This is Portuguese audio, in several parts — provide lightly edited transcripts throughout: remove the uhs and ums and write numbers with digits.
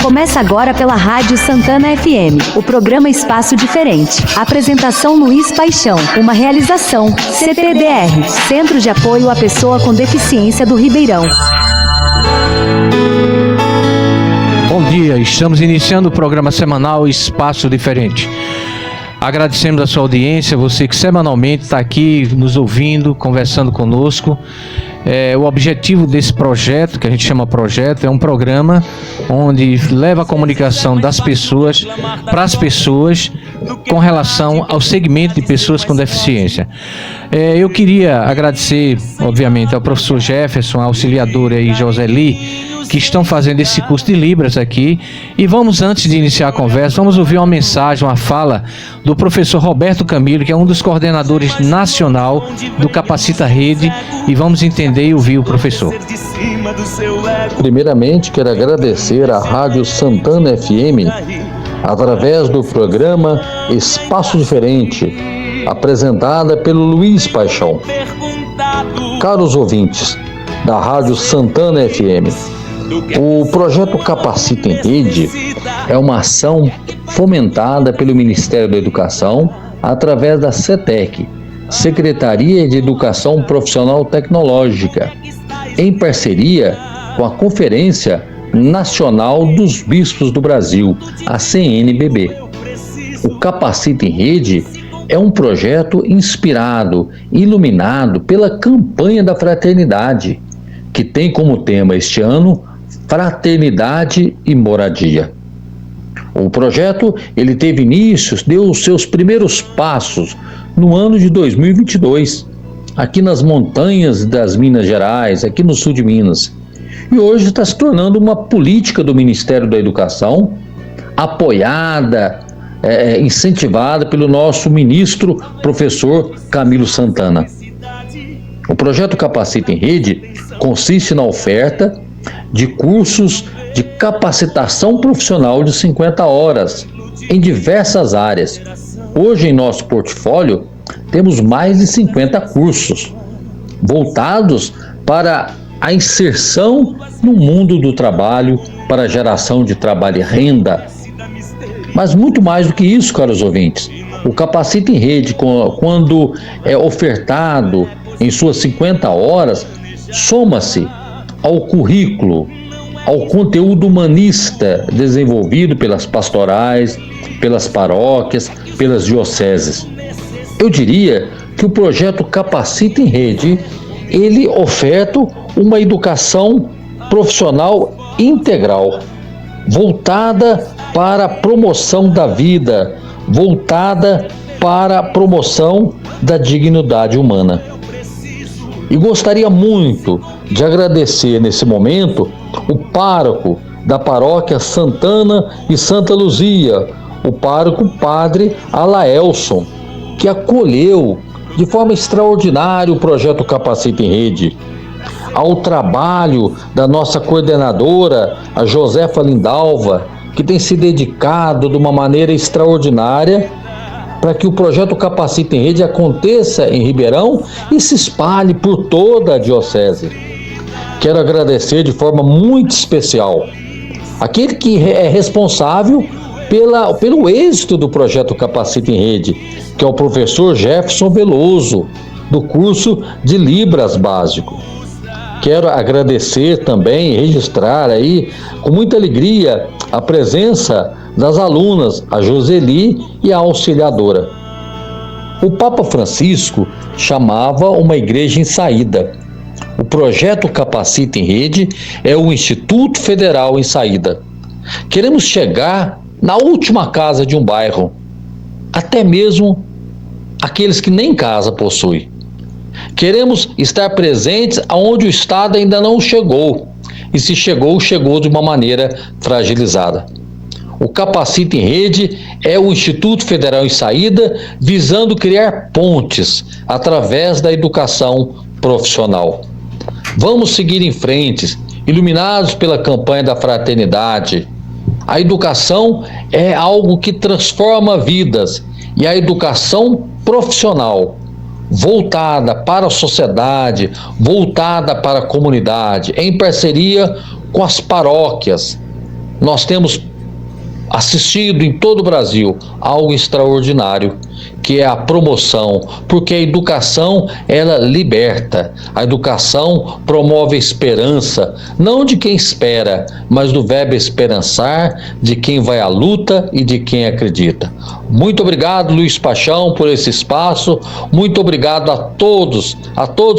Começa agora pela Rádio Santana FM, o programa Espaço Diferente. Apresentação Luiz Paixão, uma realização CTDR, Centro de Apoio à Pessoa com Deficiência do Ribeirão. Bom dia, estamos iniciando o programa semanal Espaço Diferente. Agradecemos a sua audiência, você que semanalmente está aqui nos ouvindo, conversando conosco. O objetivo desse projeto, que a gente chama projeto, é um programa onde leva a comunicação das pessoas para as pessoas com relação ao segmento de pessoas com deficiência. Eu queria agradecer, obviamente, ao professor Jefferson, a auxiliadora e Joseli, que estão fazendo esse curso de Libras aqui. E vamos, antes de iniciar a conversa, vamos ouvir uma mensagem, uma fala do professor Roberto Camilo, que é um dos coordenadores nacional do Capacita Rede, e vamos entender e ouvir o professor. Primeiramente, quero agradecer à Rádio Santana FM, através do programa Espaço Diferente, apresentada pelo Luiz Paixão. Caros ouvintes da Rádio Santana FM, o projeto Capacita em Rede é uma ação fomentada pelo Ministério da Educação através da CETEC, Secretaria de Educação Profissional Tecnológica, em parceria com a Conferência Nacional dos Bispos do Brasil, a CNBB. O Capacita em Rede é um projeto inspirado e iluminado pela campanha da fraternidade, que tem como tema este ano Fraternidade e Moradia. O projeto ele teve início, deu os seus primeiros passos no ano de 2022, aqui nas montanhas das Minas Gerais, aqui no sul de Minas. E hoje está se tornando uma política do Ministério da Educação, apoiada, incentivada pelo nosso ministro, professor Camilo Santana. O projeto Capacita em Rede consiste na oferta de cursos de capacitação profissional de 50 horas em diversas áreas. Hoje, em nosso portfólio, temos mais de 50 cursos voltados para a inserção no mundo do trabalho, para a geração de trabalho e renda. Mas muito mais do que isso, caros ouvintes, o Capacita em Rede, quando é ofertado em suas 50 horas, soma-se ao currículo, ao conteúdo humanista desenvolvido pelas pastorais, pelas paróquias, pelas dioceses. Eu diria que o projeto Capacita em Rede, ele oferta uma educação profissional integral, voltada para a promoção da vida, voltada para a promoção da dignidade humana. E gostaria muito de agradecer nesse momento o pároco da paróquia Santana e Santa Luzia, o pároco Padre Alaelson, que acolheu de forma extraordinária o projeto Capacita em Rede, ao trabalho da nossa coordenadora, a Josefa Lindalva, que tem se dedicado de uma maneira extraordinária para que o projeto Capacita em Rede aconteça em Ribeirão e se espalhe por toda a diocese. Quero agradecer de forma muito especial aquele que é responsável pelo êxito do projeto Capacita em Rede, que é o professor Jefferson Veloso, do curso de Libras básico. Quero agradecer também e registrar aí, com muita alegria, a presença das alunas, a Joseli e a auxiliadora. O Papa Francisco chamava uma igreja em saída. O projeto Capacita em Rede é o Instituto Federal em saída. Queremos chegar na última casa de um bairro, até mesmo aqueles que nem casa possuem. Queremos estar presentes aonde o Estado ainda não chegou, e se chegou, chegou de uma maneira fragilizada. O Capacita em Rede é o Instituto Federal em saída, visando criar pontes através da educação profissional. Vamos seguir em frente, iluminados pela campanha da fraternidade. A educação é algo que transforma vidas, e a educação profissional, voltada para a sociedade, voltada para a comunidade, em parceria com as paróquias, nós temos assistido em todo o Brasil algo extraordinário, que é a promoção, porque a educação, ela liberta, a educação promove a esperança, não de quem espera, mas do verbo esperançar, de quem vai à luta e de quem acredita. Muito obrigado, Luiz Paixão, por esse espaço, muito obrigado a todos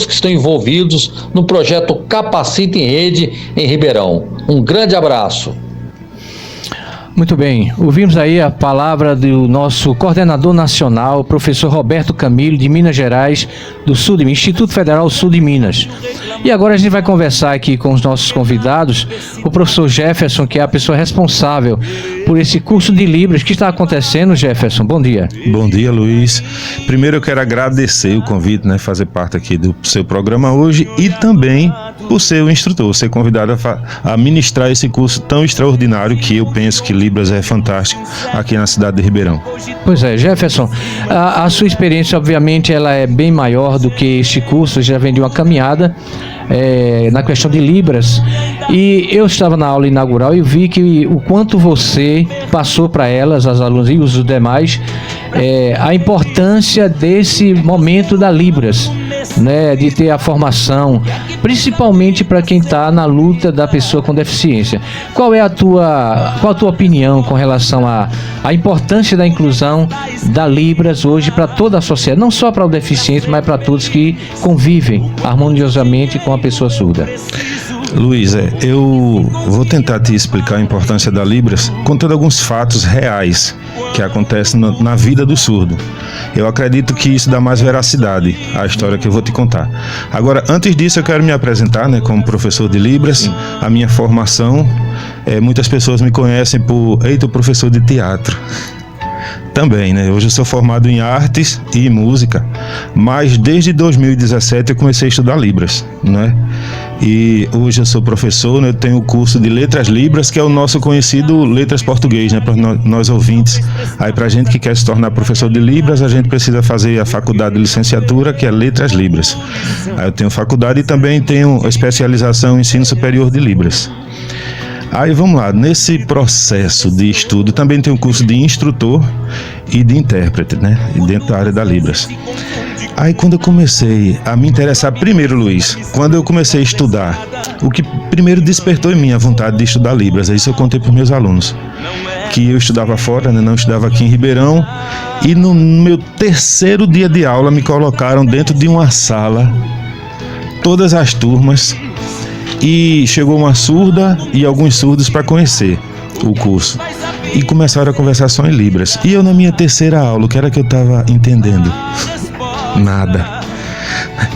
que estão envolvidos no projeto Capacita em Rede em Ribeirão. Um grande abraço. Muito bem, ouvimos aí a palavra do nosso coordenador nacional, professor Roberto Camilo, de Minas Gerais, do Sul de Minas, Instituto Federal Sul de Minas. E agora a gente vai conversar aqui com os nossos convidados, o professor Jefferson, que é a pessoa responsável por esse curso de Libras que está acontecendo. Jefferson, bom dia. Bom dia, Luiz. Primeiro eu quero agradecer o convite, fazer parte aqui do seu programa hoje e também por ser o instrutor, ser convidado a ministrar esse curso tão extraordinário que eu penso que Libras é fantástico aqui na cidade de Ribeirão. Pois é, Jefferson, a sua experiência, obviamente, ela é bem maior do que este curso, já vem de uma caminhada na questão de Libras, e eu estava na aula inaugural e vi que o quanto você passou para elas, as alunas e os demais, a importância desse momento da Libras, de ter a formação, principalmente para quem está na luta da pessoa com deficiência. Qual a tua opinião com relação à importância da inclusão da Libras hoje para toda a sociedade, não só para o deficiente, mas para todos que convivem harmoniosamente com a pessoa surda? Luiz, eu vou tentar te explicar a importância da Libras contando alguns fatos reais que acontecem na vida do surdo. Eu acredito que isso dá mais veracidade à história que eu vou te contar. Agora, antes disso, eu quero me apresentar como professor de Libras. A minha formação, muitas pessoas me conhecem por professor de teatro. Também, hoje eu sou formado em artes e música, mas desde 2017 eu comecei a estudar Libras, E hoje eu sou professor, eu tenho o curso de Letras Libras, que é o nosso conhecido Letras Português, para nós ouvintes. Aí pra gente que quer se tornar professor de Libras, a gente precisa fazer a faculdade de licenciatura, que é Letras Libras. Aí eu tenho faculdade e também tenho especialização em ensino superior de Libras. Aí vamos lá, nesse processo de estudo também tem um curso de instrutor e de intérprete, dentro da área da Libras. Aí quando eu comecei a me interessar, primeiro, Luiz, quando eu comecei a estudar, o que primeiro despertou em mim a vontade de estudar Libras, isso eu contei para os meus alunos, que eu estudava fora, não estudava aqui em Ribeirão, e no meu terceiro dia de aula me colocaram dentro de uma sala, todas as turmas, e chegou uma surda e alguns surdos para conhecer o curso. E começaram a conversar só em Libras. E eu, na minha terceira aula, o que era que eu estava entendendo? Nada.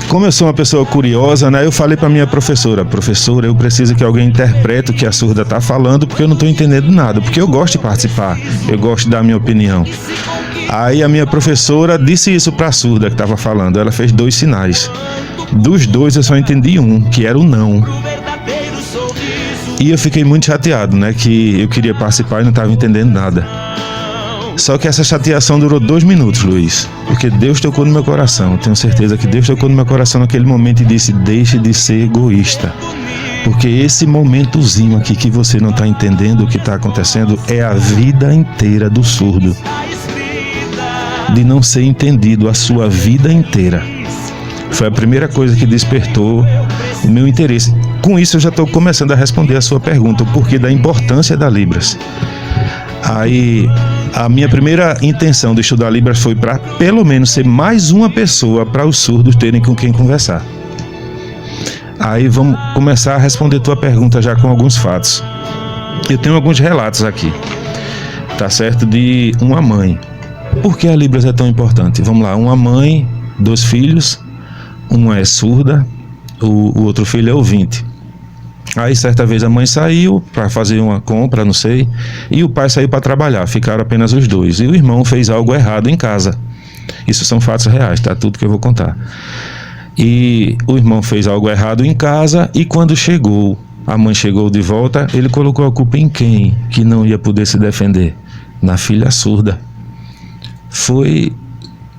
Como eu sou uma pessoa curiosa, eu falei para minha professora, eu preciso que alguém interprete o que a surda está falando, porque eu não estou entendendo nada, porque eu gosto de participar, eu gosto de dar a minha opinião. Aí a minha professora disse isso para a surda que estava falando, ela fez 2 sinais. Dos 2 eu só entendi um, que era o não. E eu fiquei muito chateado, que eu queria participar e não estava entendendo nada. Só que essa chateação durou 2 minutos, Luiz, porque Deus tocou no meu coração. Tenho certeza que Deus tocou no meu coração naquele momento e disse: deixe de ser egoísta, porque esse momentozinho aqui que você não está entendendo o que está acontecendo é a vida inteira do surdo, de não ser entendido a sua vida inteira. Foi a primeira coisa que despertou o meu interesse. Com isso eu já estou começando a responder a sua pergunta, o porquê da importância da Libras. Aí a minha primeira intenção de estudar Libras foi para pelo menos ser mais uma pessoa para os surdos terem com quem conversar. Aí vamos começar a responder tua pergunta já com alguns fatos. Eu tenho alguns relatos aqui, tá certo? De uma mãe. Por que a Libras é tão importante? Vamos lá, uma mãe, 2 filhos, uma é surda, o outro filho é ouvinte. Aí certa vez a mãe saiu para fazer uma compra, não sei, e o pai saiu para trabalhar, ficaram apenas os 2. E o irmão fez algo errado em casa. Isso são fatos reais, tá? Tudo que eu vou contar. E o irmão fez algo errado em casa e quando a mãe chegou de volta, ele colocou a culpa em quem? Que não ia poder se defender? Na filha surda. Foi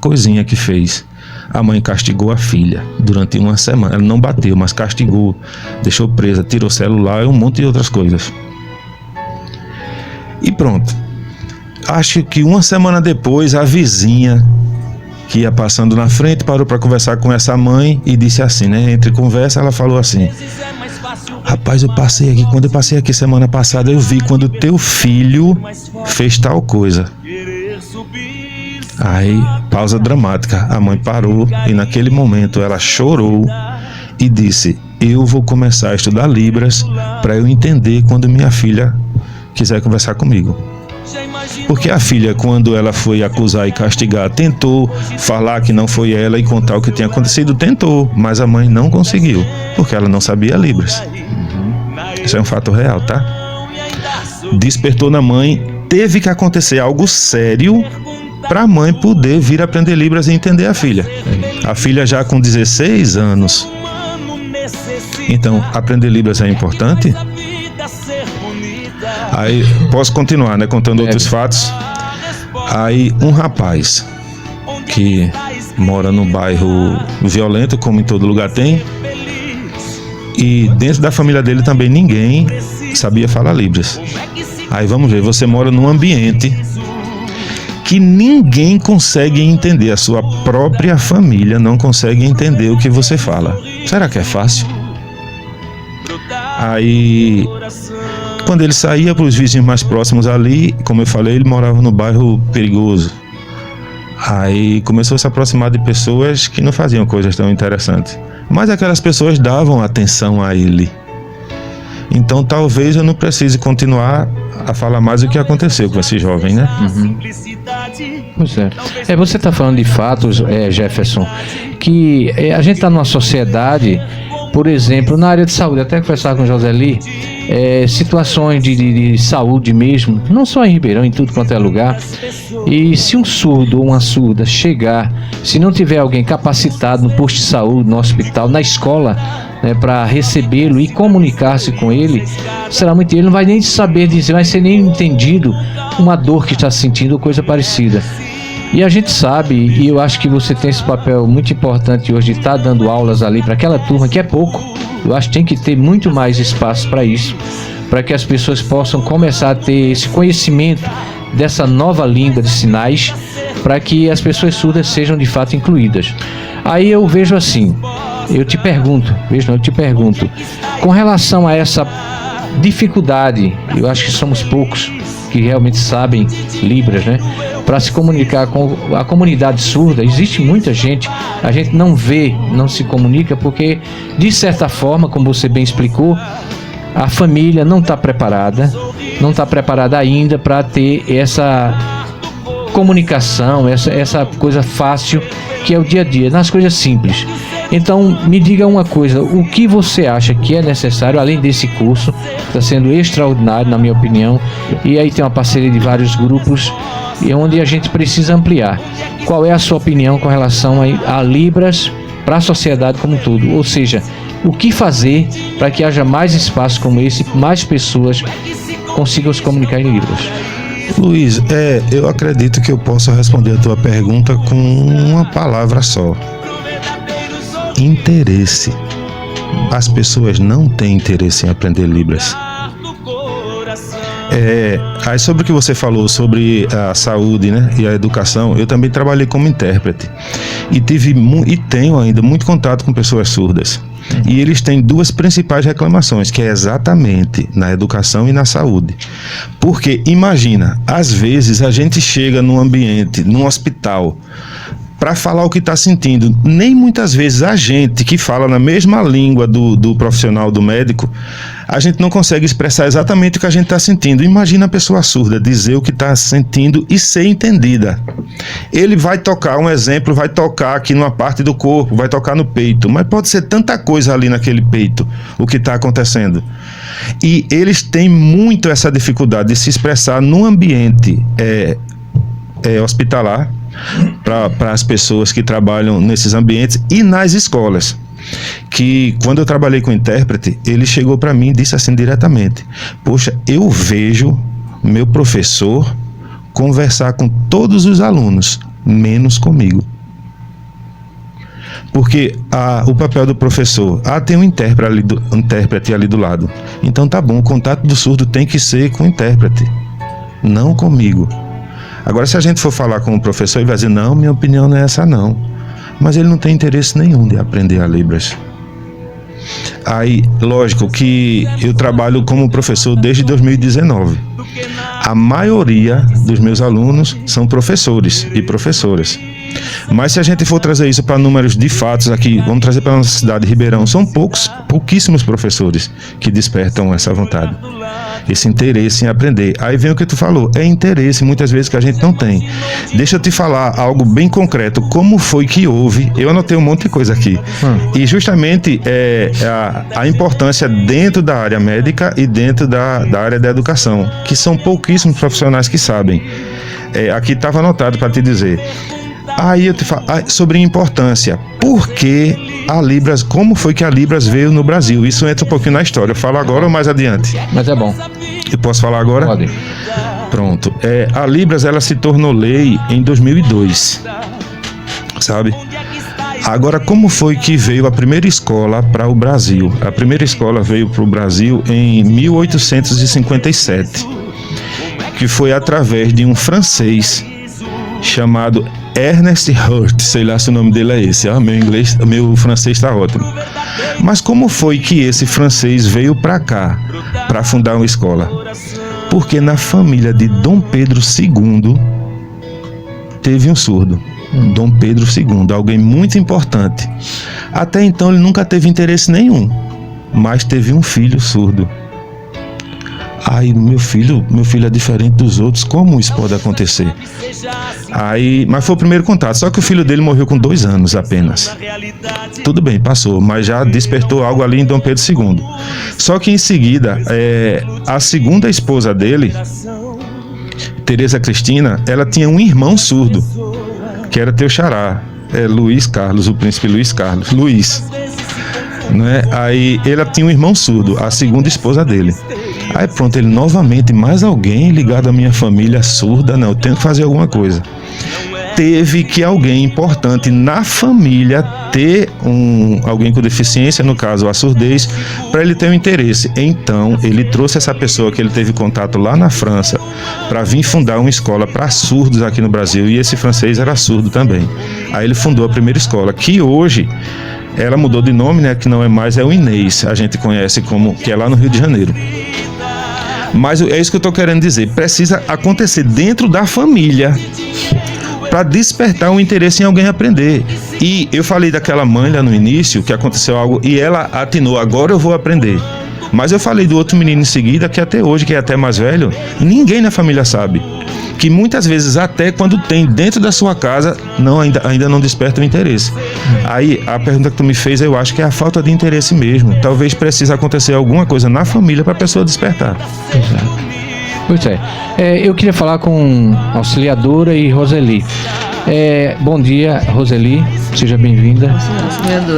coisinha que fez. A mãe castigou a filha durante uma semana. Ela não bateu, mas castigou, deixou presa, tirou o celular e um monte de outras coisas. pronto. Acho que uma semana depois, a vizinha que ia passando na frente parou para conversar com essa mãe e disse assim, né? Entre conversa, ela falou assim: rapaz, quando eu passei aqui semana passada, eu vi quando teu filho fez tal coisa. Aí, pausa dramática, a mãe parou e naquele momento ela chorou e disse: eu vou começar a estudar Libras para eu entender quando minha filha quiser conversar comigo. Porque a filha, quando ela foi acusar e castigar, tentou falar que não foi ela e contar o que tinha acontecido, tentou, mas a mãe não conseguiu, porque ela não sabia Libras. Isso é um fato real, tá? Despertou na mãe, teve que acontecer algo sério para a mãe poder vir aprender Libras e entender a filha. A filha já com 16 anos. Então, aprender Libras é importante? Aí, posso continuar, né? Contando outros fatos. Aí, um rapaz que mora num bairro violento, como em todo lugar tem, e dentro da família dele também ninguém sabia falar Libras. Aí, vamos ver, você mora num ambiente que ninguém consegue entender, a sua própria família não consegue entender o que você fala. Será que é fácil? Aí, quando ele saía para os vizinhos mais próximos ali, como eu falei, ele morava no bairro perigoso. Aí começou a se aproximar de pessoas que não faziam coisas tão interessantes, mas aquelas pessoas davam atenção a ele. Então talvez eu não precise continuar a falar mais o que aconteceu com esse jovem, né? Pois é. Você está falando de fatos, Jefferson, que a gente está numa sociedade, por exemplo, na área de saúde, até conversar com o Joseli, situações de saúde mesmo, não só em Ribeirão, em tudo quanto é lugar. E se um surdo ou uma surda chegar, se não tiver alguém capacitado no posto de saúde, no hospital, na escola, né, para recebê-lo e comunicar-se com ele, será muito, ele não vai nem saber dizer, vai ser nem entendido uma dor que está sentindo ou coisa parecida. E a gente sabe, e eu acho que você tem esse papel muito importante hoje de estar dando aulas ali para aquela turma, que é pouco. Eu acho que tem que ter muito mais espaço para isso, para que as pessoas possam começar a ter esse conhecimento dessa nova língua de sinais, para que as pessoas surdas sejam de fato incluídas. Aí eu vejo assim, eu te pergunto, com relação a essa dificuldade, eu acho que somos poucos que realmente sabem Libras, né? Para se comunicar com a comunidade surda, existe muita gente, a gente não vê, não se comunica, porque de certa forma, como você bem explicou, a família não está preparada ainda para ter essa comunicação, essa coisa fácil que é o dia a dia, nas coisas simples. Então, me diga uma coisa, o que você acha que é necessário, além desse curso, que está sendo extraordinário, na minha opinião, e aí tem uma parceria de vários grupos, e onde a gente precisa ampliar. Qual é a sua opinião com relação a Libras para a sociedade como um todo? Ou seja, o que fazer para que haja mais espaço como esse, mais pessoas consigam se comunicar em Libras? Luiz, eu acredito que eu possa responder a tua pergunta com uma palavra só: interesse. As pessoas não têm interesse em aprender Libras. Aí sobre o que você falou sobre a saúde, né, e a educação, eu também trabalhei como intérprete e tenho ainda muito contato com pessoas surdas. E eles têm duas principais reclamações, que é exatamente na educação e na saúde. Porque imagina, às vezes a gente chega num ambiente, num hospital, para falar o que está sentindo. Nem muitas vezes a gente que fala na mesma língua do profissional, do médico, a gente não consegue expressar exatamente o que a gente está sentindo. Imagina a pessoa surda dizer o que está sentindo e ser entendida. Ele vai tocar, um exemplo, vai tocar aqui numa parte do corpo, vai tocar no peito, mas pode ser tanta coisa ali naquele peito, o que está acontecendo. E eles têm muito essa dificuldade de se expressar num ambiente hospitalar, para as pessoas que trabalham nesses ambientes, e nas escolas. Que quando eu trabalhei com intérprete, ele chegou para mim e disse assim diretamente: poxa, eu vejo meu professor conversar com todos os alunos, menos comigo. Porque o papel do professor, tem um intérprete ali do lado. Então tá bom, o contato do surdo tem que ser com o intérprete. não comigo. Agora, se a gente for falar com o professor, ele vai dizer, não, minha opinião não é essa não. Mas ele não tem interesse nenhum de aprender a Libras. Aí, lógico que eu trabalho como professor desde 2019. A maioria dos meus alunos são professores e professoras. Mas se a gente for trazer isso para números de fatos aqui, vamos trazer para a nossa cidade de Ribeirão, são pouquíssimos professores que despertam essa vontade, esse interesse em aprender. Aí vem o que tu falou, é interesse muitas vezes que a gente não tem. Deixa eu te falar algo bem concreto, como foi que houve, eu anotei um monte de coisa aqui, e justamente a importância dentro da área médica e dentro da área da educação, que são pouquíssimos profissionais que sabem. Aqui estava anotado para te dizer. Aí eu te falo sobre a importância. Por que a Libras, como foi que a Libras veio no Brasil? Isso entra um pouquinho na história. Eu falo agora ou mais adiante? Mas é bom. Eu posso falar agora? Pode. Pronto. A Libras, ela se tornou lei em 2002. Sabe? Agora, como foi que veio a primeira escola para o Brasil? A primeira escola veio para o Brasil em 1857, que foi através de um francês chamado Ernest Hurt, sei lá se o nome dele é esse, meu francês está ótimo. Mas como foi que esse francês veio para cá, para fundar uma escola? Porque na família de Dom Pedro II teve um surdo. Dom Pedro II, alguém muito importante. Até então ele nunca teve interesse nenhum, mas teve um filho surdo. Aí meu filho é diferente dos outros, como isso pode acontecer? Mas foi o primeiro contato, só que o filho dele morreu com 2 anos apenas. Tudo bem, passou, mas já despertou algo ali em Dom Pedro II. Só que em seguida, a segunda esposa dele, Teresa Cristina, ela tinha um irmão surdo, que era teu xará, Luiz Carlos, o príncipe Luiz Carlos, Luiz. Né? Aí ela tinha um irmão surdo, a segunda esposa dele. Aí pronto, ele novamente, mais alguém ligado à minha família surda, não, eu tenho que fazer alguma coisa. Teve que alguém importante na família ter alguém com deficiência, no caso a surdez, para ele ter um interesse. Então ele trouxe essa pessoa que ele teve contato lá na França para vir fundar uma escola para surdos aqui no Brasil, e esse francês era surdo também. Aí ele fundou a primeira escola, que hoje ela mudou de nome, né? Que não é mais, é o Inês, a gente conhece como, que é lá no Rio de Janeiro. Mas é isso que eu estou querendo dizer, precisa acontecer dentro da família para despertar um interesse em alguém aprender. E eu falei daquela mãe lá no início, que aconteceu algo e ela atinou, agora eu vou aprender. Mas eu falei do outro menino em seguida, que até hoje, que é até mais velho, ninguém na família sabe. Que muitas vezes, até quando tem dentro da sua casa, ainda não desperta o interesse. Aí, a pergunta que tu me fez, eu acho que é a falta de interesse mesmo. Talvez precise acontecer alguma coisa na família para a pessoa despertar. Exato. Pois é. Eu queria falar com a auxiliadora e Roseli. Bom dia, Roseli. Seja bem-vinda.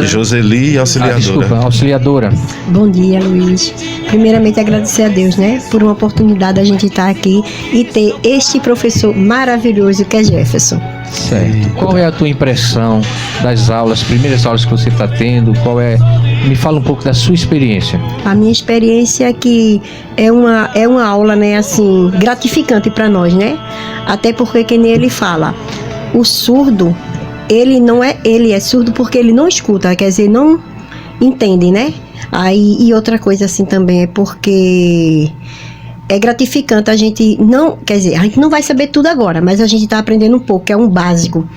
Joseli e auxiliadora. Desculpa, auxiliadora. Bom dia, Luiz. Primeiramente, agradecer a Deus, né, por uma oportunidade a gente estar aqui e ter este professor maravilhoso que é Jefferson. Certo. Qual é a tua impressão das aulas, primeiras aulas que você está tendo? Me fala um pouco da sua experiência. A minha experiência é que é uma aula, né, assim, gratificante para nós, né? Até porque, que nem ele fala, o surdo, ele é surdo porque ele não escuta, quer dizer, não entende, né? Aí, e outra coisa assim também é porque é gratificante, a gente não vai saber tudo agora, mas a gente está aprendendo um pouco, que é um básico.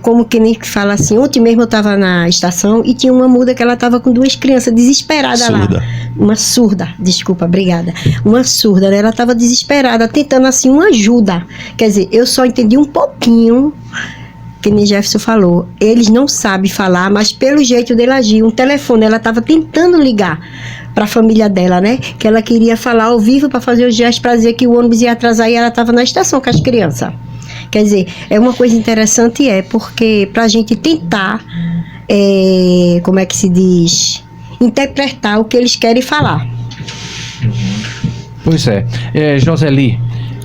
Como que nem fala assim, ontem mesmo eu estava na estação e tinha uma muda que ela estava com 2 crianças desesperadas lá. Uma surda, desculpa, obrigada. Uma surda, né? Ela estava desesperada, tentando assim uma ajuda. Quer dizer, eu só entendi um pouquinho, que nem Jefferson falou. Eles não sabem falar, mas pelo jeito dele agir, um telefone, ela estava tentando ligar para a família dela, né? Que ela queria falar ao vivo para fazer os gestos para dizer que o ônibus ia atrasar e ela estava na estação com as crianças. Quer dizer, é uma coisa interessante, porque para a gente tentar, como é que se diz, interpretar o que eles querem falar. Pois é. Joseli,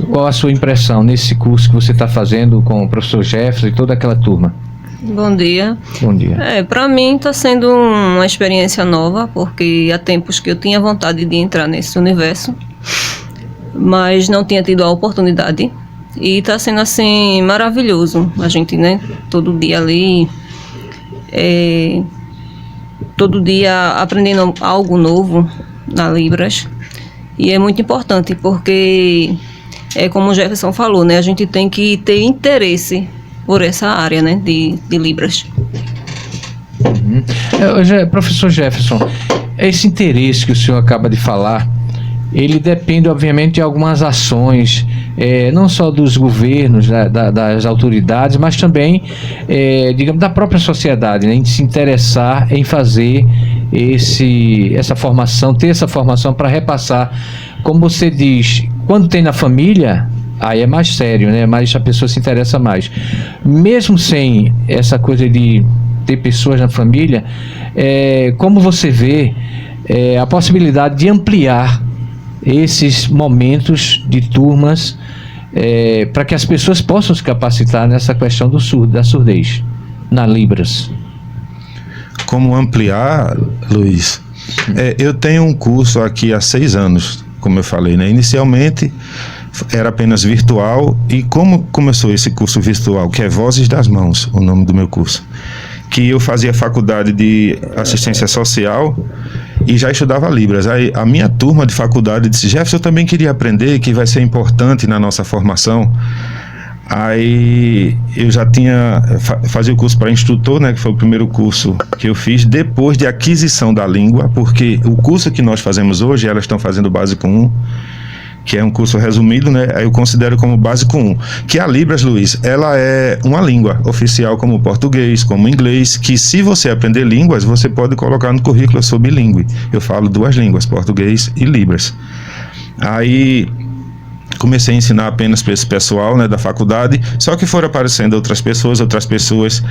qual a sua impressão nesse curso que você está fazendo com o professor Jefferson e toda aquela turma? Bom dia. Bom dia. Para mim está sendo uma experiência nova, porque há tempos que eu tinha vontade de entrar nesse universo. mas não tinha tido a oportunidade. E está sendo assim maravilhoso. A gente, né, todo dia ali, todo dia aprendendo algo novo na Libras. E é muito importante porque, como o Jefferson falou, né, a gente tem que ter interesse por essa área, né, de Libras. Professor Jefferson, esse interesse que o senhor acaba de falar, ele depende, obviamente, de algumas ações, não só dos governos, das autoridades, mas também, digamos, da própria sociedade, né, em se interessar em fazer essa formação, ter essa formação para repassar. Como você diz, quando tem na família, aí é mais sério, né? Mas a pessoa se interessa mais. Mesmo sem essa coisa de ter pessoas na família, como você vê a possibilidade de ampliar esses momentos de turmas para que as pessoas possam se capacitar nessa questão da surdez, na Libras? Como ampliar, Luiz? Eu tenho um curso aqui há 6 anos, como eu falei, né? Inicialmente era apenas virtual, e como começou esse curso virtual, que é Vozes das Mãos, o nome do meu curso, que eu fazia faculdade de assistência social e já estudava Libras. Aí a minha turma de faculdade disse: Jefferson, eu também queria aprender, que vai ser importante na nossa formação. Aí eu já fazia o curso para instrutor, né, que foi o primeiro curso que eu fiz depois de aquisição da língua, porque o curso que nós fazemos hoje, elas estão fazendo o Básico 1, que é um curso resumido, né, aí eu considero como Básico 1, que a Libras, Luiz, ela é uma língua oficial como o português, como o inglês, que se você aprender línguas, você pode colocar no currículo: eu sou bilíngue, eu falo 2 línguas, português e Libras. Aí comecei a ensinar apenas para esse pessoal, né, da faculdade, só que foram aparecendo outras pessoas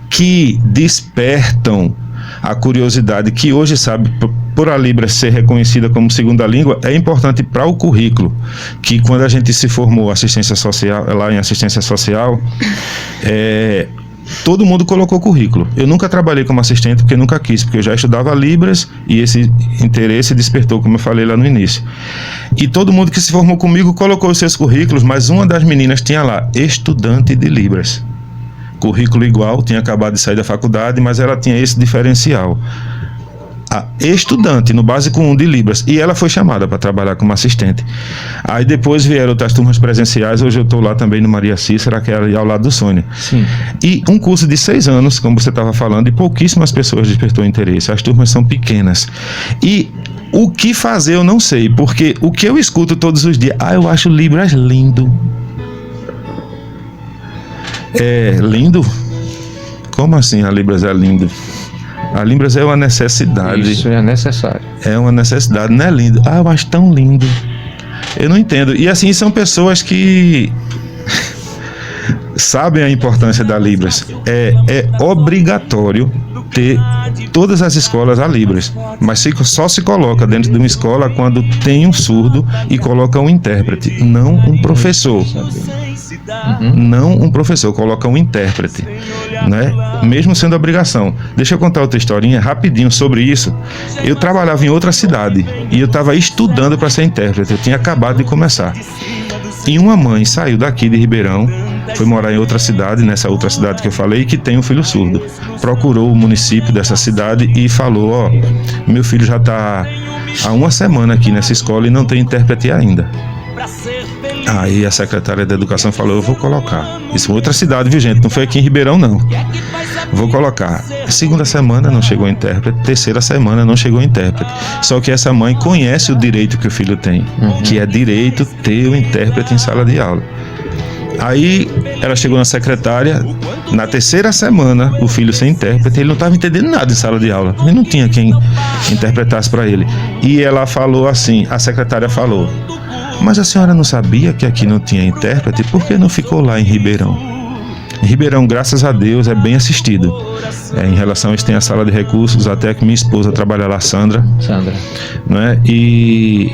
que despertam a curiosidade, que hoje, sabe, por a Libras ser reconhecida como segunda língua, é importante para o currículo, que quando a gente se formou assistência social, lá em assistência social, todo mundo colocou currículo. Eu nunca trabalhei como assistente porque nunca quis, porque eu já estudava Libras e esse interesse despertou, como eu falei lá no início. E todo mundo que se formou comigo colocou os seus currículos, mas uma das meninas tinha lá: estudante de Libras. Currículo igual, tinha acabado de sair da faculdade, mas ela tinha esse diferencial: estudante no Básico 1 de Libras, e ela foi chamada para trabalhar como assistente. Aí depois vieram outras turmas presenciais, hoje eu estou lá também no Maria Cícera, que é ali ao lado do Sônia. Sim. E um curso de 6 anos, como você estava falando, e pouquíssimas pessoas despertou interesse, as turmas são pequenas. E o que fazer eu não sei, porque o que eu escuto todos os dias: eu acho Libras lindo. Lindo? Como assim a Libras é lindo? A Libras é uma necessidade. Isso é necessário. É uma necessidade, não é lindo? Eu acho tão lindo. Eu não entendo. E assim, são pessoas que sabem a importância da Libras. É obrigatório ter todas as escolas a Libras, mas só se coloca dentro de uma escola quando tem um surdo e coloca um intérprete, não um professor. Não um professor, coloca um intérprete, né? Mesmo sendo obrigação. Deixa eu contar outra historinha rapidinho sobre isso. Eu trabalhava em outra cidade e eu estava estudando para ser intérprete. Eu tinha acabado de começar. E uma mãe saiu daqui de Ribeirão, foi morar em outra cidade, nessa outra cidade que eu falei, que tem um filho surdo. Procurou o município dessa cidade e falou: meu filho já está há 1 semana aqui nessa escola e não tem intérprete ainda. Aí a secretária da educação falou: eu vou colocar. Isso foi outra cidade, viu, gente? Não foi aqui em Ribeirão, não. Vou colocar. 2ª semana não chegou intérprete, 3ª semana não chegou intérprete. Só que essa mãe conhece o direito que o filho tem, que é direito ter o intérprete em sala de aula. Aí ela chegou na secretária, na 3ª semana, o filho sem intérprete, ele não estava entendendo nada em sala de aula, ele não tinha quem interpretasse para ele. E ela falou assim, a secretária falou: mas a senhora não sabia que aqui não tinha intérprete? Por que não ficou lá em Ribeirão? Em Ribeirão, graças a Deus, é bem assistido. Em relação a isso, tem a sala de recursos, até que minha esposa trabalha lá, Sandra. Não é? E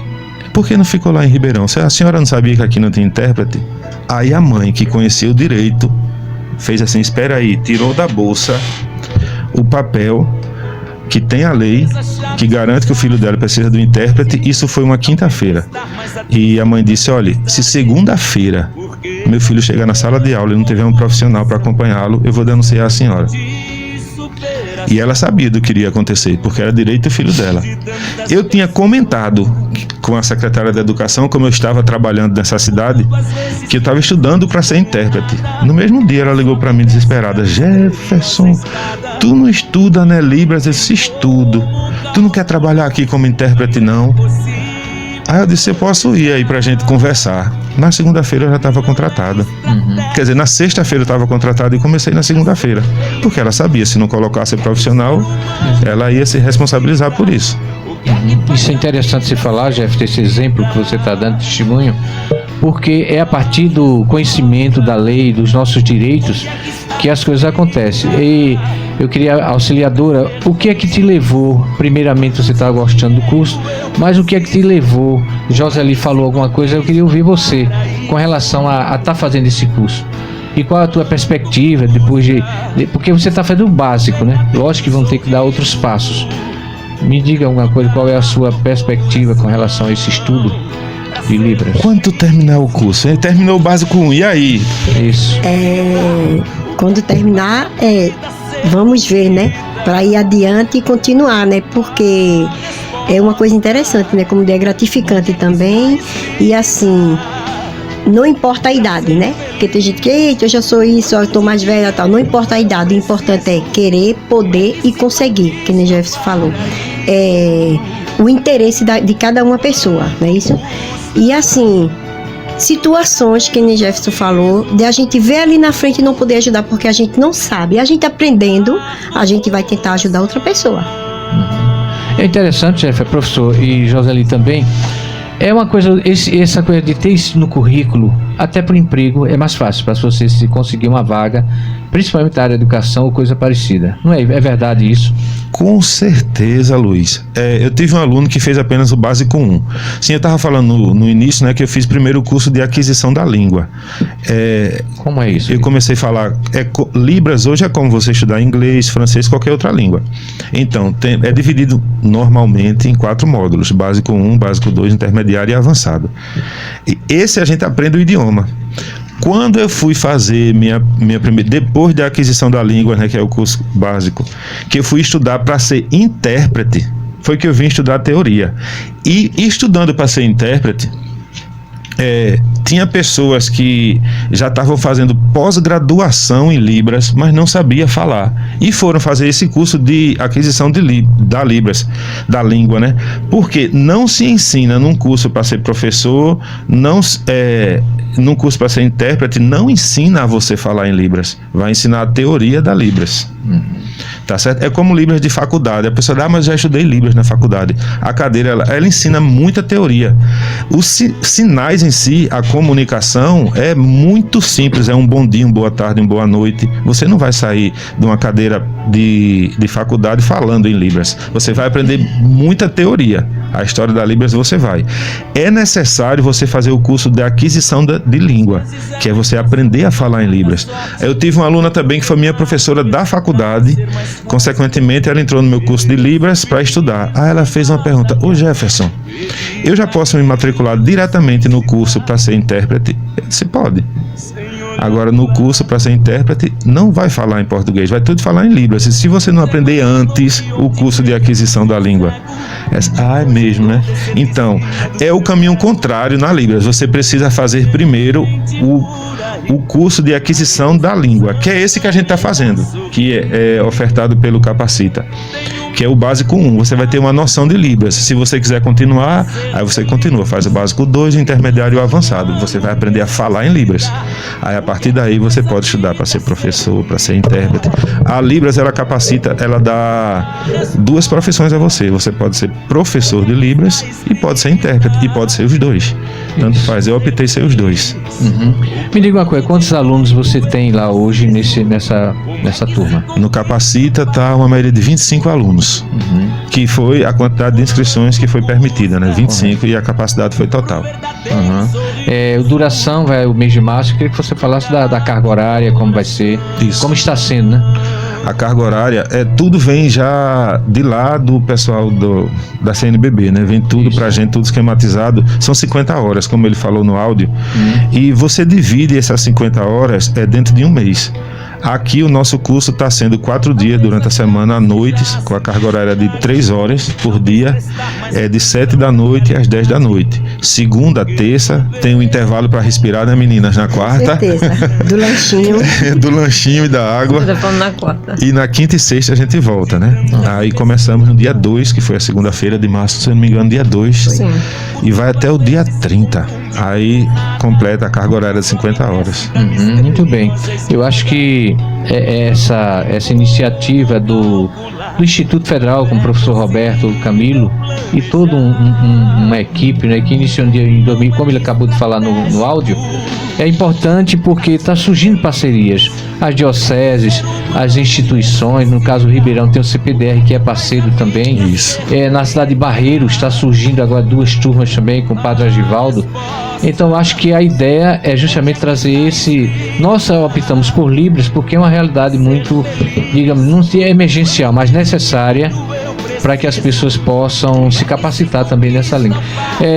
por que não ficou lá em Ribeirão? A senhora não sabia que aqui não tem intérprete? Aí a mãe, que conhecia o direito, fez assim: espera aí, tirou da bolsa o papel, que tem a lei que garante que o filho dela precisa do intérprete. Isso foi uma quinta-feira. E a mãe disse, olha, se segunda-feira meu filho chegar na sala de aula e não tiver um profissional para acompanhá-lo, eu vou denunciar a senhora. E ela sabia do que iria acontecer, porque era direito do filho dela. Eu tinha comentado com a secretária da Educação, como eu estava trabalhando nessa cidade, que eu estava estudando para ser intérprete. No mesmo dia ela ligou para mim desesperada, Jefferson, tu não estuda, né, Libras? Eu disse, estudo. Tu não quer trabalhar aqui como intérprete, não? Aí eu disse, eu posso ir aí pra gente conversar. Na segunda-feira eu já estava contratada. Quer dizer, na sexta-feira eu estava contratada e comecei na segunda-feira. Porque ela sabia, se não colocasse profissional, ela ia se responsabilizar por isso. Isso é interessante você falar, Jeff, desse exemplo que você está dando testemunho, porque é a partir do conhecimento da lei, dos nossos direitos, que as coisas acontecem. E eu queria, auxiliadora, o que é que te levou, primeiramente você estava gostando do curso, mas o que é que te levou, Joseli falou alguma coisa, eu queria ouvir você com relação a estar fazendo esse curso. E qual é a tua perspectiva depois porque você está fazendo o básico, né? Lógico que vão ter que dar outros passos. Me diga alguma coisa, qual é a sua perspectiva com relação a esse estudo de Libras? Quando terminar o curso? Ele terminou o básico 1, e aí? Isso. Quando terminar, vamos ver, né? Para ir adiante e continuar, né? Porque é uma coisa interessante, né? Como é gratificante também. E assim, não importa a idade, né? Porque tem gente que, eita, eu já sou isso, eu tô mais velha e tal. Não importa a idade, o importante é querer, poder e conseguir, que nem Jefferson falou. O interesse de cada uma pessoa, não é isso? E assim, situações que nem Jefferson falou, de a gente ver ali na frente e não poder ajudar porque a gente não sabe. A gente aprendendo, a gente vai tentar ajudar outra pessoa. É interessante, Jeff, professor, e Joseli também. É uma coisa, essa coisa de ter isso no currículo, até para o emprego, é mais fácil para você se conseguir uma vaga, principalmente na área da educação ou coisa parecida. Não é? É verdade isso? Com certeza, Luiz. Eu tive um aluno que fez apenas o básico 1. Sim, eu estava falando no início, né, que eu fiz primeiro o curso de aquisição da língua. Como é isso? Eu comecei a falar, Libras hoje é como você estudar inglês, francês, qualquer outra língua. Então, é dividido normalmente em 4 módulos, básico 1, básico 2, intermediário e avançado. E esse a gente aprende o idioma. Quando eu fui fazer minha primeira, depois da aquisição da língua, né, que é o curso básico, que eu fui estudar para ser intérprete, foi que eu vim estudar teoria. E estudando para ser intérprete, tinha pessoas que já estavam fazendo pós-graduação em Libras, mas não sabia falar. E foram fazer esse curso de aquisição da Libras, da língua, né? Porque não se ensina num curso para ser professor, num curso para ser intérprete, não ensina a você falar em Libras. Vai ensinar a teoria da Libras. Tá certo? É como Libras de faculdade. A pessoa diz, mas já estudei Libras na faculdade. A cadeira, ela ensina muita teoria. Os sinais em si, a comunicação é muito simples. É um bom dia, uma boa tarde, uma boa noite. Você não vai sair de uma cadeira de faculdade falando em Libras. Você vai aprender muita teoria. A história da Libras você vai. É necessário você fazer o curso de aquisição de língua, que é você aprender a falar em Libras. Eu tive uma aluna também que foi minha professora da faculdade. Consequentemente, ela entrou no meu curso de Libras para estudar. Aí ela fez uma pergunta: ô Jefferson, eu já posso me matricular diretamente no curso para ser intérprete? Eu disse, pode. Agora, no curso para ser intérprete, não vai falar em português, vai tudo falar em Libras. E se você não aprender antes o curso de aquisição da língua? É mesmo, né? Então, é o caminho contrário na Libras. Você precisa fazer primeiro o curso de aquisição da língua, que é esse que a gente está fazendo, que é ofertado pelo Capacita, que é o básico 1. Você vai ter uma noção de Libras. Se você quiser continuar, aí você continua, faz o básico 2, o intermediário e o avançado. Você vai aprender a falar em Libras. Aí a partir daí você pode estudar para ser professor, para ser intérprete. A Libras, ela capacita, ela dá 2 profissões a você. Você pode ser professor de Libras e pode ser intérprete, e pode ser os 2. Tanto faz, eu optei ser os 2. Me diga uma coisa, quantos alunos você tem lá hoje nessa turma? No Capacita está uma média de 25 alunos. alunos, que foi a quantidade de inscrições que foi permitida, né? 25, e a capacidade foi total. Duração vai o mês de março. Eu queria que você falasse da carga horária, como vai ser, como está sendo, né? A carga horária, tudo vem já de lá do pessoal da CNBB, né? Vem tudo pra gente, tudo esquematizado. São 50 horas, como ele falou no áudio. E você divide essas 50 horas dentro de um mês. Aqui o nosso curso está sendo 4 dias durante a semana, à noite, com a carga horária de 3 horas por dia, de 7 da noite às 10 da noite. Segunda, terça, tem um intervalo para respirar, né, meninas? Na quarta. Certeza. Do lanchinho. Do lanchinho e da água. Na quarta. E na quinta e sexta a gente volta, né? Aí começamos no dia 2, que foi a segunda-feira de março, se eu não me engano, dia 2. Sim. E vai até o dia 30. Aí completa a carga horária de 50 horas. Muito bem. Eu acho que essa iniciativa do Instituto Federal, com o professor Roberto Camilo e toda uma equipe, né, que iniciou em 2000, como ele acabou de falar no áudio, é importante porque está surgindo parcerias. As dioceses, as instituições, no caso do Ribeirão tem o CPDR, que é parceiro também. Isso. Na cidade de Barreiros está surgindo agora 2 turmas também com o Padre Agivaldo. Então acho que a ideia é justamente trazer nós optamos por Libras porque é uma realidade muito, digamos, não é emergencial, mas necessária para que as pessoas possam se capacitar também nessa linha.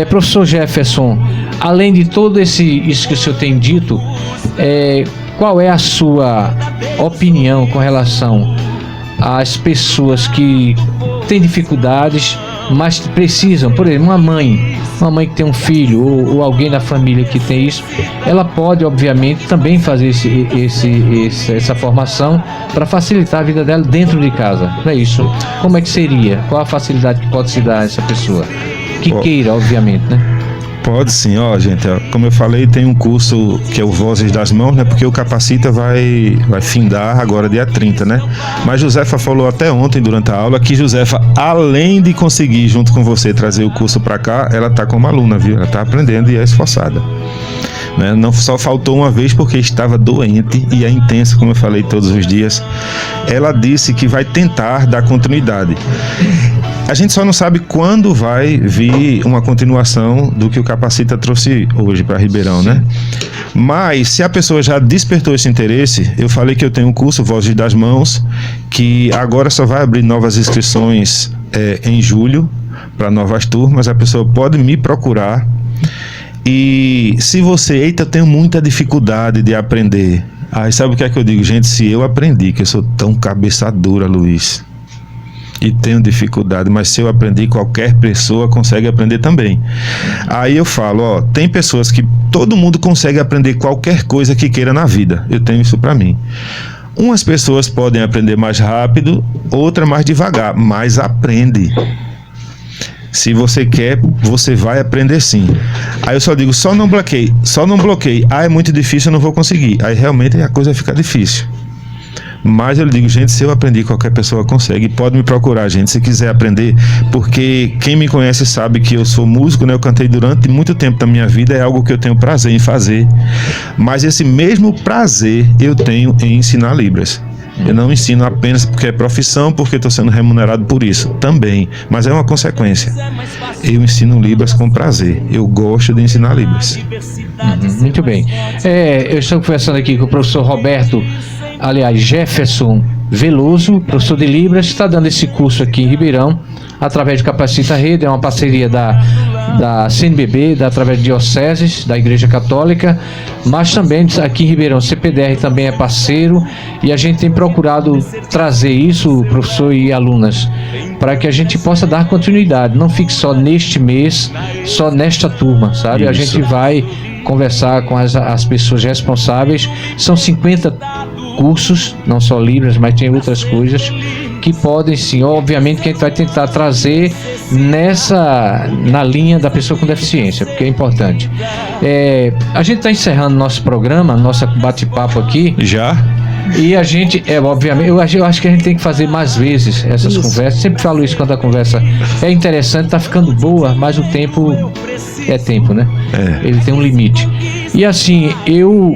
Professor Jefferson, além de todo isso que o senhor tem dito, qual é a sua opinião com relação às pessoas que têm dificuldades, mas precisam, por exemplo, uma mãe que tem um filho ou alguém na família que tem isso, ela pode, obviamente, também fazer essa formação para facilitar a vida dela dentro de casa, não é isso? Como é que seria? Qual a facilidade que pode se dar a essa pessoa? Que queira, obviamente, né? Pode sim, gente, como eu falei, tem um curso que é o Vozes das Mãos, né, porque o Capacita vai findar agora dia 30, né, mas Josefa falou até ontem durante a aula que Josefa, além de conseguir junto com você trazer o curso para cá, ela tá como aluna, viu, ela tá aprendendo e é esforçada. Não só faltou uma vez porque estava doente e é intensa, como eu falei todos os dias. Ela disse que vai tentar dar continuidade. A gente só não sabe quando vai vir uma continuação do que o Capacita trouxe hoje para Ribeirão, né? Mas se a pessoa já despertou esse interesse, eu falei que eu tenho um curso Vozes das Mãos, que agora só vai abrir novas inscrições em julho para novas turmas. A pessoa pode me procurar. E se você, eu tenho muita dificuldade de aprender. Aí sabe o que é que eu digo? Gente, se eu aprendi, que eu sou tão cabeça dura, Luiz, e tenho dificuldade, mas se eu aprendi, qualquer pessoa consegue aprender também. Aí eu falo, tem pessoas que todo mundo consegue aprender qualquer coisa que queira na vida. Eu tenho isso pra mim. Umas pessoas podem aprender mais rápido, outra mais devagar, mas aprende. Se você quer, você vai aprender sim. Aí eu só digo, só não bloqueie. É muito difícil, eu não vou conseguir. Aí realmente a coisa fica difícil. Mas eu digo, gente, se eu aprendi, qualquer pessoa consegue. Pode me procurar, gente, se quiser aprender. Porque quem me conhece sabe que eu sou músico, né? Eu cantei durante muito tempo da minha vida. É algo que eu tenho prazer em fazer. Mas esse mesmo prazer eu tenho em ensinar Libras. Eu não ensino apenas porque é profissão, porque estou sendo remunerado por isso, também, mas é uma consequência. Eu ensino Libras com prazer, eu gosto de ensinar Libras. Muito bem. Eu estou conversando aqui com o professor Jefferson Veloso, professor de Libras, está dando esse curso aqui em Ribeirão, através de Capacita Rede, é uma parceria da CNBB, através de dioceses, da Igreja Católica, mas também aqui em Ribeirão, o CPDR também é parceiro, e a gente tem procurado trazer isso, professor e alunas, para que a gente possa dar continuidade, não fique só neste mês, só nesta turma, sabe? Isso. A gente vai conversar com as pessoas responsáveis, são 50 cursos, não só Libras, mas tem outras coisas que podem sim, obviamente que a gente vai tentar trazer na linha da pessoa com deficiência, porque é importante. A gente está encerrando nosso programa, nosso bate-papo aqui. Já? E a gente, obviamente, eu acho que a gente tem que fazer mais vezes essas conversas. Sempre falo isso quando a conversa é interessante, tá ficando boa, mas o tempo é tempo, né? Ele tem um limite. E assim, eu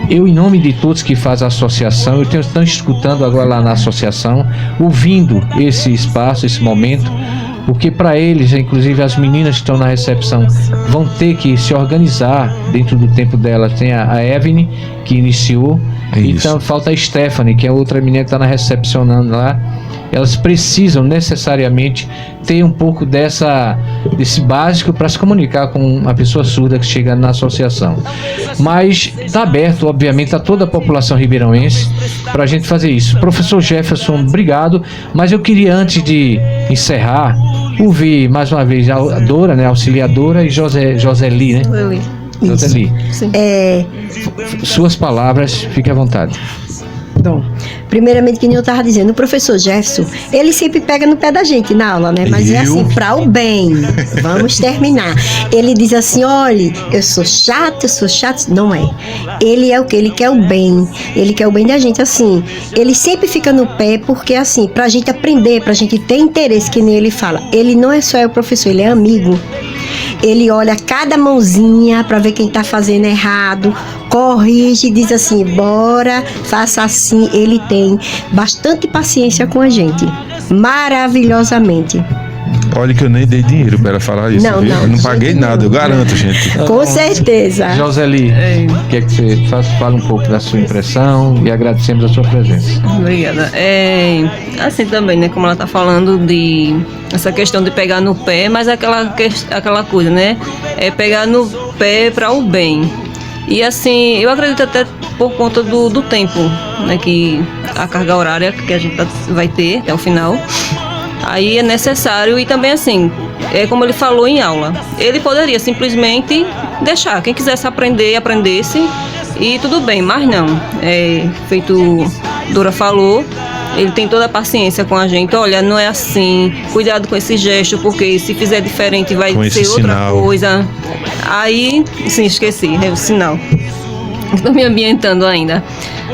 eu, em nome de todos que fazem a associação, estão escutando agora lá na associação, ouvindo esse espaço, esse momento, porque para eles, inclusive as meninas que estão na recepção, vão ter que se organizar dentro do tempo delas. Tem a Evelyn, que iniciou, então falta a Stephanie, que é outra menina que está na recepcionando lá. Elas precisam necessariamente ter um pouco desse básico para se comunicar com uma pessoa surda que chega na associação. Mas está aberto, obviamente, a toda a população ribeirãoense para a gente fazer isso. Professor Jefferson, obrigado, mas eu queria, antes de encerrar, ouvir mais uma vez a Dora, né, auxiliadora, e Joseli, né? Joseli. Suas palavras, fique à vontade. Bom, primeiramente, que nem eu estava dizendo, o professor Jefferson, ele sempre pega no pé da gente na aula, né? Mas é assim, para o bem. Vamos terminar. Ele diz assim, olha, eu sou chato. Não é. Ele é o que? Ele quer o bem. Ele quer o bem da gente, assim. Ele sempre fica no pé porque, assim, pra gente aprender, pra gente ter interesse, que nem ele fala. Ele não é só o professor, ele é amigo. Ele olha cada mãozinha para ver quem tá fazendo errado, corrige, diz assim, bora, faça assim. Ele tem bastante paciência com a gente, maravilhosamente. Olha que eu nem dei dinheiro para ela falar isso. Não, eu não paguei nada, eu garanto, gente. Com certeza. Joseli, quer que você fala um pouco da sua impressão e agradecemos a sua presença. Obrigada. Assim também, né, como ela está falando de essa questão de pegar no pé, mas aquela coisa, né, é pegar no pé para o bem. E assim, eu acredito até por conta do tempo, né, que a carga horária que a gente vai ter até o final. Aí é necessário, e também assim, como ele falou em aula, ele poderia simplesmente deixar, quem quisesse aprender, aprendesse, e tudo bem, mas não, feito Dora falou, ele tem toda a paciência com a gente, olha, não é assim, cuidado com esse gesto, porque se fizer diferente vai ser outra sinal. Coisa. Aí, sim, esqueci, é o sinal, estou me ambientando ainda.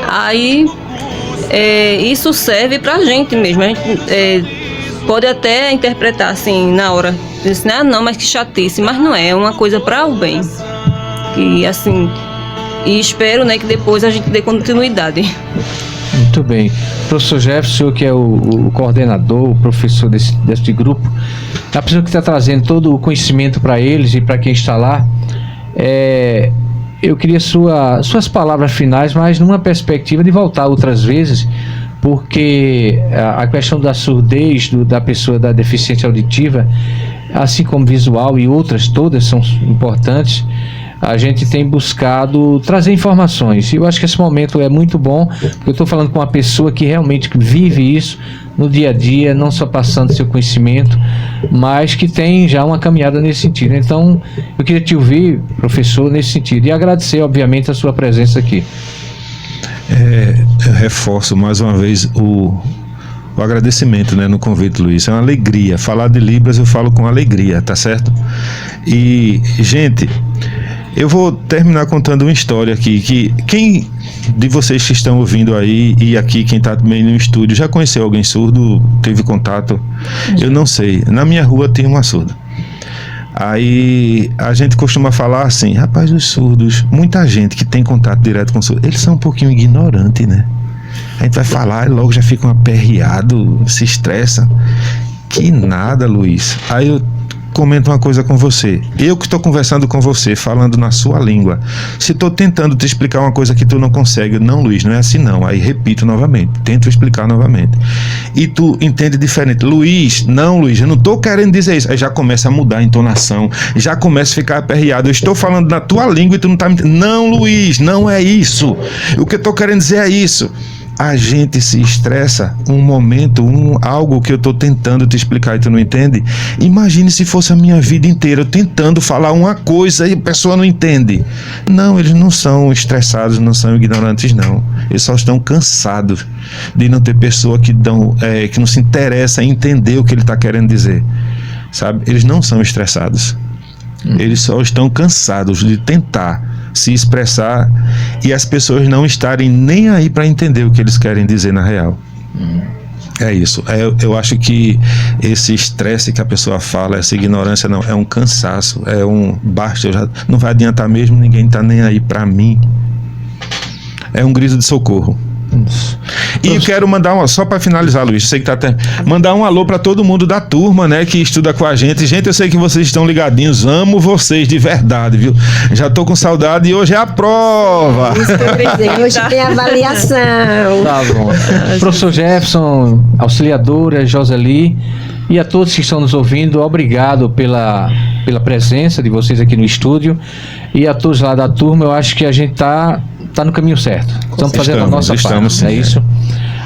Aí, isso serve pra gente mesmo, a gente pode até interpretar assim na hora, assim, não, mas que chatice, mas não é uma coisa para o bem. E assim, e espero, né, que depois a gente dê continuidade. Muito bem. Professor Jefferson, que é o coordenador, o professor desse grupo, a pessoa que está trazendo todo o conhecimento para eles e para quem está lá, eu queria suas palavras finais, mas numa perspectiva de voltar outras vezes, porque a questão da surdez da pessoa da deficiência auditiva, assim como visual e outras todas são importantes, a gente tem buscado trazer informações. E eu acho que esse momento é muito bom, porque eu estou falando com uma pessoa que realmente vive isso no dia a dia, não só passando seu conhecimento, mas que tem já uma caminhada nesse sentido. Então, eu queria te ouvir, professor, nesse sentido, e agradecer, obviamente, a sua presença aqui. Eu reforço mais uma vez o agradecimento, né, no convite, Luiz. É uma alegria. Falar de Libras eu falo com alegria, tá certo? E, gente, eu vou terminar contando uma história aqui, que quem de vocês que estão ouvindo aí, e aqui quem está também no estúdio, já conheceu alguém surdo? Teve contato? Eu não sei. Na minha rua tem uma surda. Aí a gente costuma falar assim, rapaz, os surdos, muita gente que tem contato direto com surdo, eles são um pouquinho ignorantes, né? A gente vai falar e logo já fica um aperreado, se estressa. Que nada, Luiz. Aí eu comento uma coisa com você. Eu que estou conversando com você, falando na sua língua. Se estou tentando te explicar uma coisa que tu não consegue, não, Luiz, não é assim não. Aí repito novamente, tento explicar novamente. E tu entende diferente. Luiz, não, Luiz, eu não estou querendo dizer isso. Aí já começa a mudar a entonação, já começa a ficar aperreado. Eu estou falando na tua língua e tu não está me entendendo. Não, Luiz, não é isso. O que eu estou querendo dizer é isso. A gente se estressa um momento, algo que eu estou tentando te explicar e tu não entende. Imagine se fosse a minha vida inteira eu tentando falar uma coisa e a pessoa não entende. Não, eles não são estressados, não são ignorantes, não. Eles só estão cansados de não ter pessoa que não se interessa em entender o que ele está querendo dizer, sabe? Eles não são estressados. Eles só estão cansados de tentar se expressar e as pessoas não estarem nem aí para entender o que eles querem dizer na real. É isso. Eu acho que esse estresse que a pessoa fala, essa ignorância, não, é um cansaço, basta, não vai adiantar mesmo, ninguém está nem aí para mim. é um grito de socorro. E quero mandar só para finalizar, Luiz, sei que tá até mandar um alô para todo mundo da turma, né, que estuda com a gente. Gente, eu sei que vocês estão ligadinhos, amo vocês de verdade, viu? Já tô com saudade e hoje é a prova. Isso que eu queria dizer, hoje tem avaliação. Tá bom. Professor Jefferson, auxiliadora, Joseli e a todos que estão nos ouvindo, obrigado pela presença de vocês aqui no estúdio, e a todos lá da turma. Eu acho que a gente tá no caminho certo. Estamos fazendo a nossa parte. É isso.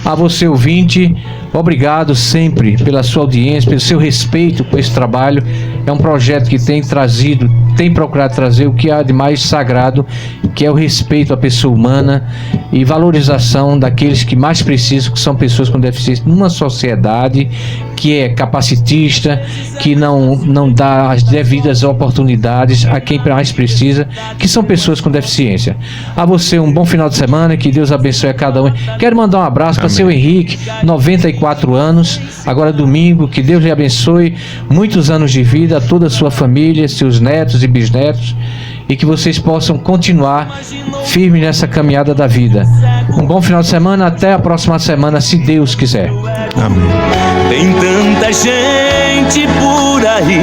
A você, ouvinte, obrigado sempre pela sua audiência, pelo seu respeito por esse trabalho. É um projeto que tem procurado trazer o que há de mais sagrado, que é o respeito à pessoa humana e valorização daqueles que mais precisam, que são pessoas com deficiência numa sociedade que é capacitista, que não dá as devidas oportunidades a quem mais precisa, que são pessoas com deficiência. A você um bom final de semana, que Deus abençoe a cada um. Quero mandar um abraço para seu Henrique, 94 anos, agora domingo, que Deus lhe abençoe, muitos anos de vida, a toda a sua família, seus netos e bisnetos, e que vocês possam continuar firme nessa caminhada da vida. Um bom final de semana, até a próxima semana, se Deus quiser. Amém. Tem tanta gente por aí